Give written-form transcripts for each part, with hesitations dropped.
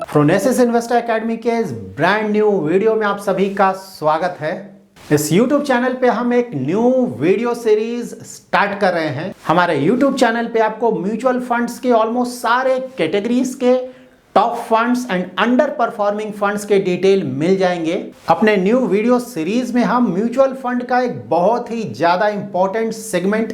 प्रोनेसिस investor academy के इस brand new video में आप सभी का स्वागत है। इस YouTube चैनल पे हम एक न्यू वीडियो सीरीज स्टार्ट कर रहे हैं। हमारे YouTube चैनल पे आपको म्यूचुअल फंड्स के ऑलमोस्ट सारे कैटेगरीज के top funds and under performing funds के डिटेल मिल जाएंगे। अपने न्यू वीडियो सीरीज में हम म्यूचुअल फंड का एक बहुत ही ज्यादा इंपॉर्टेंट सेगमेंट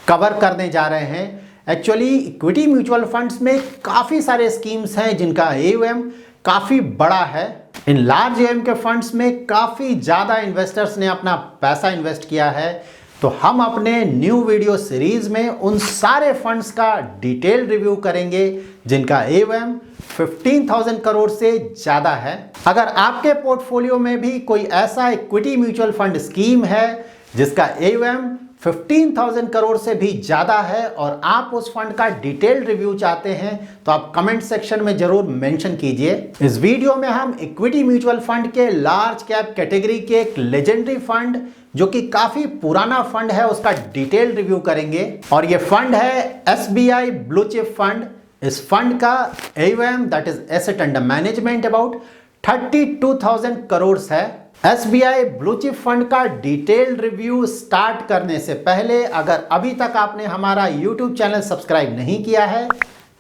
कवर करने जा रहे हैं। एक्चुअली इक्विटी म्यूचुअल फंड्स में काफ़ी सारे स्कीम्स हैं जिनका AUM काफ़ी बड़ा है। इन लार्ज AUM के फंड्स में काफ़ी ज़्यादा इन्वेस्टर्स ने अपना पैसा इन्वेस्ट किया है। तो हम अपने न्यू वीडियो सीरीज में उन सारे फंड्स का डिटेल रिव्यू करेंगे जिनका AUM 15,000 करोड़ से ज़्यादा है। अगर आपके पोर्टफोलियो में भी कोई ऐसा इक्विटी म्यूचुअल फंड स्कीम है जिसका AUM 15,000 करोड़ से भी ज़्यादा है और आप उस फंड का डिटेल रिव्यू चाहते हैं तो आप कमेंट सेक्शन में जरूर मेंशन कीजिए। इस वीडियो में हम इक्विटी म्यूचुअल फंड के लार्ज कैप कैटेगरी के एक लेजेंडरी फंड जो कि काफ़ी पुराना फंड है उसका डिटेल रिव्यू करेंगे और ये फंड है SBI ब्लू चिप फंड। इस फंड का AUM that is asset under management about 32,000 crore है। SBI ब्लू चिप फंड का डिटेल रिव्यू स्टार्ट करने से पहले अगर अभी तक आपने हमारा YouTube चैनल सब्सक्राइब नहीं किया है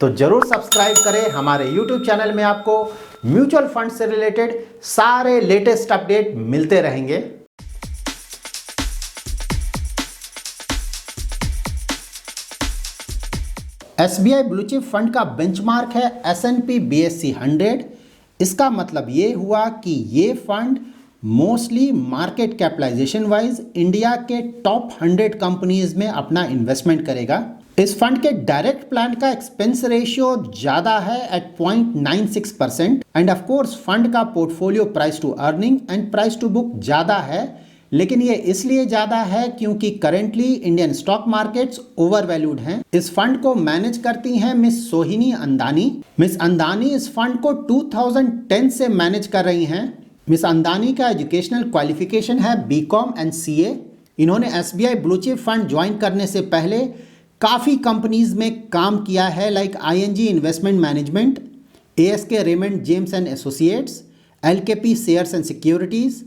तो जरूर सब्सक्राइब करें। हमारे YouTube चैनल में आपको म्यूचुअल फंड से रिलेटेड सारे लेटेस्ट अपडेट मिलते रहेंगे। SBI ब्लू चिप फंड का बेंचमार्क है S&P BSE 100। इसका मतलब ये हुआ कि ये fund mostly market capitalisation wise India के टॉप 100 कंपनीज में अपना इन्वेस्टमेंट करेगा। इस फंड के डायरेक्ट प्लान का एक्सपेंस रेशियो ज़्यादा है at 0.96% and of course fund का portfolio price to earning and price to book ज़्यादा है, लेकिन ये इसलिए ज़्यादा है क्योंकि currently Indian stock markets over valued हैं। इस फंड को मैनेज करती हैं मिस सोहिनी अंदानी। मिस अंदानी इस फंड को 2010 से मैनेज कर रही हैं। मिस अंदानी का एजुकेशनल क्वालिफिकेशन है BCom एंड CA। इन्होंने SBI blue chip fund join करने से पहले काफ़ी कंपनीज में काम किया है like ING investment management, ASK Raymond James and associates, LKP shares and securities,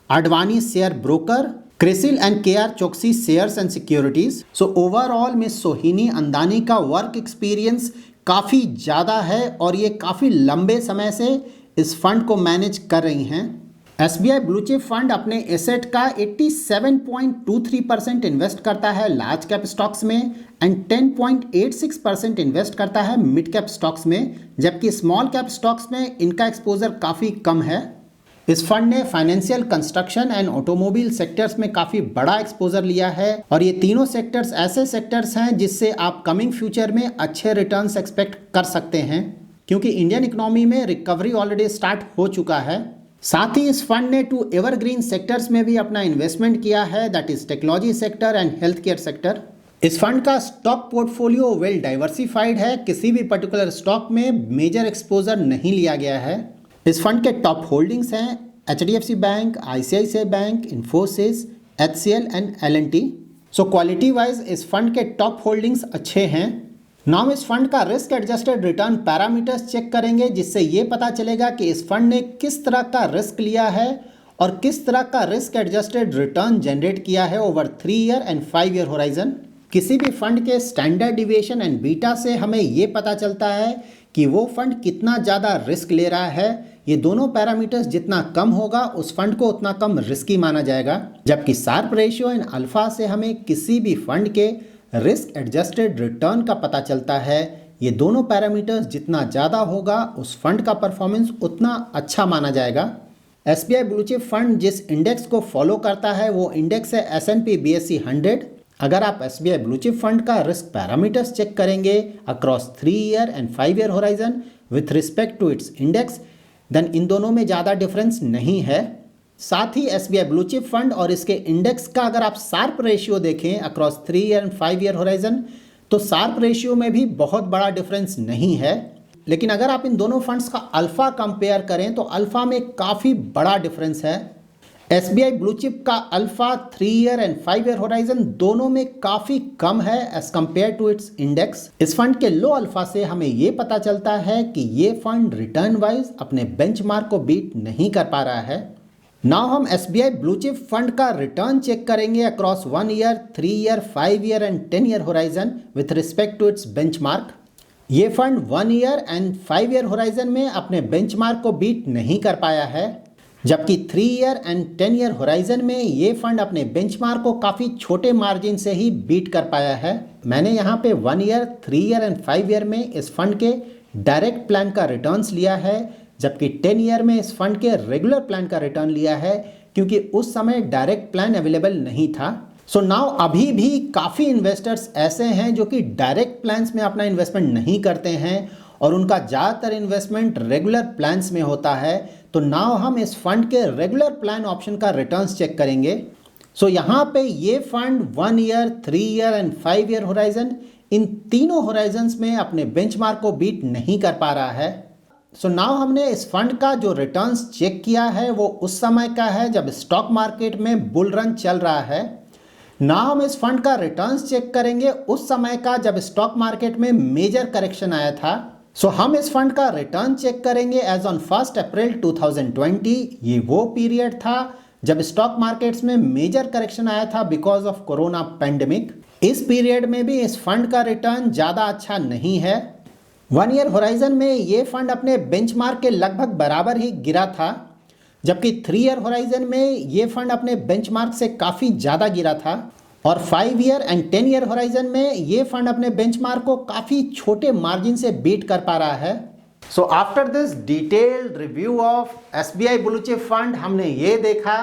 Advani share broker, CRISIL and KR Choksi shares and securities. So overall miss सोहिनी अंदानी का वर्क एक्सपीरियंस काफ़ी ज़्यादा है और ये काफ़ी लंबे समय से इस फंड को मैनेज कर रही हैं। SBI ब्लू चिप फंड अपने एसेट का 87.23% इन्वेस्ट करता है लार्ज कैप स्टॉक्स में एंड 10.86% इन्वेस्ट करता है मिड कैप स्टॉक्स में, जबकि स्मॉल कैप स्टॉक्स में इनका एक्सपोजर काफ़ी कम है। इस फंड ने financial, construction and automobile sectors में काफ़ी बड़ा एक्सपोजर लिया है और ये तीनों सेक्टर्स ऐसे सेक्टर्स हैं जिससे आप कमिंग फ्यूचर में अच्छे रिटर्न्स एक्सपेक्ट कर सकते हैं क्योंकि इंडियन इकोनॉमी में रिकवरी ऑलरेडी स्टार्ट हो चुका है। साथ ही इस फंड ने 2 एवरग्रीन सेक्टर्स में भी अपना इन्वेस्टमेंट किया है that is technology sector and health care sector. इस फंड का स्टॉक पोर्टफोलियो वेल डाइवर्सिफाइड है, किसी भी पर्टिकुलर स्टॉक में मेजर एक्सपोजर नहीं लिया गया है। इस फंड के टॉप होल्डिंग्स हैं HDFC bank, ICICI bank, Infosys, HCL and L&T। So quality wise इस फंड के टॉप होल्डिंग्स अच्छे हैं। नाउ इस फंड का risk adjusted return parameters check करेंगे जिससे ये पता चलेगा कि इस फंड ने किस तरह का रिस्क लिया है और किस तरह का रिस्क एडजस्टेड रिटर्न जनरेट किया है over 3 year and 5 year horizon. किसी भी फंड के स्टैंडर्ड डिविएशन एंड बीटा से हमें ये पता चलता है कि वो फंड कितना ज़्यादा रिस्क ले रहा है। ये दोनों पैरामीटर्स जितना कम होगा उस फंड को उतना कम रिस्की माना जाएगा, जबकि शार्प रेशियो एंड अल्फा से हमें किसी भी फंड के रिस्क एडजस्टेड रिटर्न का पता चलता है। ये दोनों पैरामीटर्स जितना ज़्यादा होगा उस फंड का परफॉर्मेंस उतना अच्छा माना जाएगा। SBI ब्लू चिप फंड जिस इंडेक्स को फॉलो करता है वो इंडेक्स है S&P BSE 100। अगर आप SBI ब्लू चिप फंड का रिस्क पैरामीटर्स चेक करेंगे across 3 year and 5 year horizon with respect to its index then इन दोनों में ज़्यादा डिफरेंस नहीं है। साथ ही SBI ब्लू चिप फंड और इसके इंडेक्स का अगर आप शार्प रेशियो देखें across 3 year and 5 year horizon तो शार्प रेशियो में भी बहुत बड़ा डिफरेंस नहीं है, लेकिन अगर आप इन दोनों फंड्स का अल्फा कंपेयर करें तो अल्फा में काफ़ी बड़ा डिफरेंस है। SBI ब्लू चिप का alpha 3 year and 5 year horizon दोनों में काफी कम है as compared to its index. इस फंड के लो अल्फा से हमें ये पता चलता है कि ये फंड रिटर्न वाइज अपने बेंचमार्क को बीट नहीं कर पा रहा है। नाउ हम SBI ब्लू चिप फंड का रिटर्न चेक करेंगे across 1 year, 3 year, 5 year and 10 year horizon with respect to its benchmark. ये fund 1 year and 5 year horizon में अपने बेंचमार्क को बीट नहीं कर पाया है, जबकि 3 ईयर एंड 10 ईयर होराइजन में ये फंड अपने बेंचमार्क को काफ़ी छोटे मार्जिन से ही बीट कर पाया है। मैंने यहाँ पे 1 ईयर, 3 ईयर एंड 5 ईयर में इस फंड के डायरेक्ट प्लान का रिटर्न्स लिया है, जबकि 10 ईयर में इस फंड के रेगुलर प्लान का रिटर्न लिया है, क्योंकि उस समय डायरेक्ट प्लान अवेलेबल नहीं था। सो नाउ अभी भी काफ़ी इन्वेस्टर्स ऐसे हैं जो कि डायरेक्ट प्लान्स में अपना इन्वेस्टमेंट नहीं करते हैं और उनका ज़्यादातर इन्वेस्टमेंट रेगुलर प्लान्स में होता है। तो नाउ हम इस फंड के रेगुलर प्लान ऑप्शन का रिटर्न्स चेक करेंगे। सो यहाँ पे ये fund 1 year, 3 year and 5 year horizon, इन तीनों होराइजन्स में अपने बेंचमार्क को बीट नहीं कर पा रहा है। सो नाउ हमने इस फंड का जो रिटर्न्स चेक किया है वो उस समय का है जब स्टॉक मार्केट में बुल रन चल रहा है। नाउ हम इस फंड का रिटर्न्स चेक करेंगे उस समय का जब स्टॉक मार्केट में मेजर करेक्शन आया था। सो हम इस फंड का रिटर्न चेक करेंगे एज ऑन 1 अप्रैल 2020। ये वो पीरियड था जब स्टॉक मार्केट्स में मेजर करेक्शन आया था बिकॉज ऑफ कोरोना पेंडेमिक। इस पीरियड में भी इस फंड का रिटर्न ज़्यादा अच्छा नहीं है। 1 ईयर होराइजन में ये फंड अपने बेंचमार्क के लगभग बराबर ही गिरा था, जबकि 3 ईयर होराइजन में ये फंड अपने बेंचमार्क से काफ़ी ज़्यादा गिरा था और 5 ईयर एंड 10 ईयर होराइजन में ये फंड अपने बेंचमार्क को काफ़ी छोटे मार्जिन से बीट कर पा रहा है। So after this detailed review of SBI blue chip fund, हमने ये देखा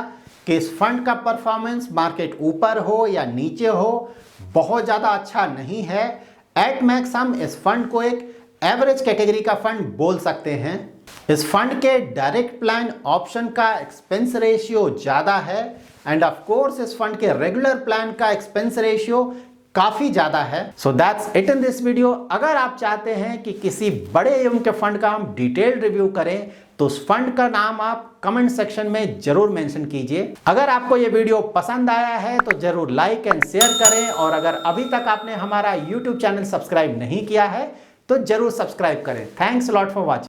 कि इस फंड का परफॉर्मेंस मार्केट ऊपर हो या नीचे हो बहुत ज़्यादा अच्छा नहीं है। एट मैक्स हम इस फंड को एक एवरेज कैटेगरी का फंड बोल सकते हैं। इस फंड के डायरेक्ट प्लान ऑप्शन का एक्सपेंस रेशियो ज़्यादा है एंड ऑफ कोर्स इस फंड के रेगुलर प्लान का एक्सपेंस रेशियो काफ़ी ज़्यादा है। So that's it in this video. अगर आप चाहते हैं कि किसी बड़े एवं के फंड का हम डिटेल्ड रिव्यू करें तो उस फंड का नाम आप कमेंट सेक्शन में जरूर मेंशन कीजिए। अगर आपको ये वीडियो पसंद आया है तो जरूर लाइक एंड शेयर करें और अगर अभी तक आपने हमारा यूट्यूब चैनल सब्सक्राइब नहीं किया है तो जरूर सब्सक्राइब करें। Thanks lot for watching.